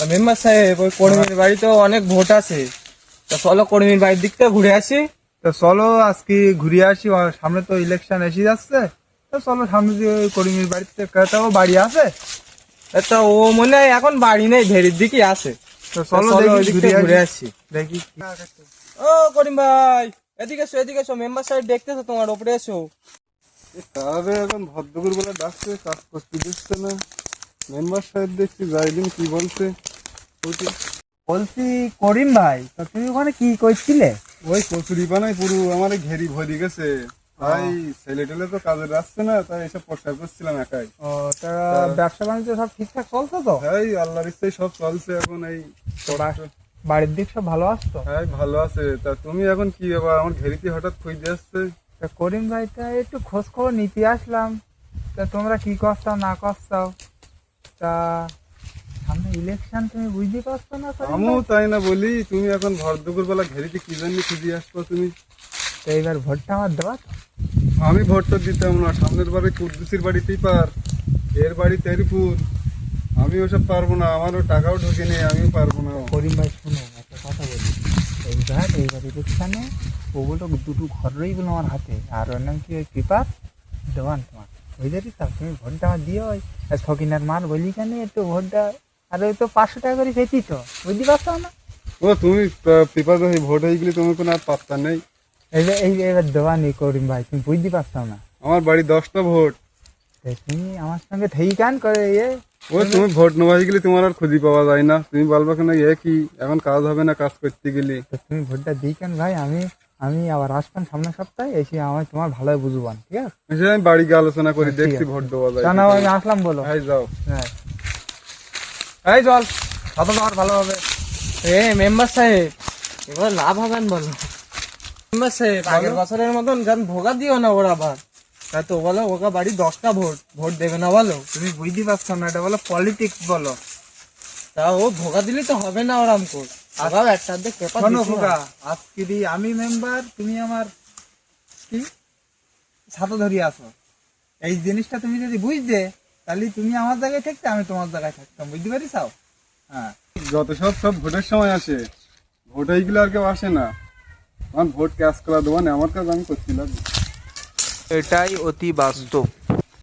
Member সাহেব, ওই কর্মীর বাড়িতে অনেক ভোট আছে, তো চলো কর্মীর বাড়ির দিক থেকে ঘুরে আসি। তো চলো আজকে ঘুরে আসি, সামনে তো ইলেকশন এসে যাচ্ছে। তো চলো সামনে দিয়ে ওই করিমের বাড়িতে কেটাও বাড়ি আছে। তা ও মনে হয় এখন বাড়ি নেই, ভেরির দিকে আছে। তো চলো ওই দেখি দিক ঘুরে থেকে ঘুরে আসি, আসি। দেখি। ও করিম ভাই, এদিকে এসো, এদিকে এসো, মেম্বার সাহেব দেখতেছো তোমার, উপরে এসো। তাহলে এখন ভদ্রপুর বলে ডাকছে, কাজ করতে দিচ্ছে না। মেম্বার সাহেব দেখছি যাই দিন কি বলছে। বলছি করিম ভাই, তো তুমি ওখানে কি করছিলে? ওই কচুরি বানাই পুরো আমার ঘেরি ভরি গেছে, তাই ছেলে টেলে তো কাজে যাচ্ছে না, তাই এসব পরিষ্কার করছিলাম একাই। ও, তা ব্যবসা বাণিজ্য সব ঠিকঠাক চলছে তো? হ্যাঁ, আল্লাহর ইচ্ছায় সব চলছে এখন। এই বাড়ির দিক সব ভালো আসতো? হ্যাঁ, ভালো আছে। তা তুমি এখন কি ব্যাপার, আমার ঘেরিতে হঠাৎ খুঁজে আসছে? তা করিম ভাইটা একটু খোঁজ খবর নিতে আসলাম। তা তোমরা কি করছো না করছো? তা সামনে ইলেকশন, তুমি বুঝতে পারছো না করিম আমিও ভাই? তাই না বলি, তুমি এখন ভরদুপুর বেলা ঘেরিতে কি জন্য খুঁজে আসছো তুমি? তো এইবার ভোটটা আমার দেওয়া তো? আমি ভোটটা দিতাম না, সামনের বাড়ি কুদ্দুসির বাড়িতেই পার, এর বাড়ি তেরিপুর। আমি ওসব পারবো না, আমারও টাকাও ঢুকেনি, আমিও পারবো না। করিম ভাই শোনো, একটা কথা বলি। এইবার ইলেকশনে ওগুলো দুটো ঘর রইল আমার হাতে, আর ওর নাম কি ওই পেপার দেওয়ান তোমার, বুঝলি তো? তুমি ভোটটা আমার দিয়ে ওই সকিনার মার বলি কেন একটু ভোটটা, আর ওই তো 500 টাকা করে পেতি, তো বুঝতে পারছো না? ও তুমি পেপার ভোট হয়ে গেলে তুমি কোনো আর পাত্তা নেই। এবার দেওয়া নেই করিম ভাই, তুমি বুঝতে পারছো না? আমার বাড়ি 10টা ভোট। তা তুমি আমার সঙ্গে থেই কান করে ও তুমি ভোট নেওয়া হয়ে গেলে তোমার আর খুঁজে পাওয়া যায় না, তুমি বলবা কেন কি এখন কাজ হবে না, কাজ করতে গেলে। তো তুমি ভোটটা দিই কেন ভাই? আমি আমি আবার আসবেন সামনের সপ্তাহে এসে, আমি তোমার ভালোই বুঝবান, ঠিক আছে? এসে আমি বাড়ি গিয়ে আলোচনা করি, ঠিক দেখছি আছে। ভোট দেওয়া যায় তা না কি। আমি আসলাম বলো। হ্যাঁ, যাও। হ্যাঁ, এই চল, কত তোমার ভালো হবে। মেম্বার সাহেব, এবার লাভ হবেন বলো। মেম্বার সাহেব, আগের বছরের মতন গান ভোগা দিও না ওরা আবার। তা তো বলো, ওকা বাড়ি 10টা ভোট, ভোট দেবে না বলো? তুমি বুঝতে পারছো না, এটা বলো পলিটিক্স বলো। তা ও ভোগা দিলে তো হবে না ওরাম কর। আগাও একটা অর্ধেক পেপার শোনো দিতে খোকা, হয়। আজকে আমি মেম্বার, তুমি আমার কি ছাত্র ধরিয়ে আছো। এই জিনিসটা তুমি যদি বুঝতে, তাহলে তুমি আমার জায়গায় থাকতে, আমি তোমার জায়গায় থাকতাম, বুঝতে পারি চাও? হ্যাঁ, যত সব ভোটের সময় আসে, ভোট হয়ে গেলে আর কেউ আসে না। আমার ভোট ক্যাশ করা দেবো না, আমার কাজ আমি করছিলাম। এটাই অতি বাস্তব।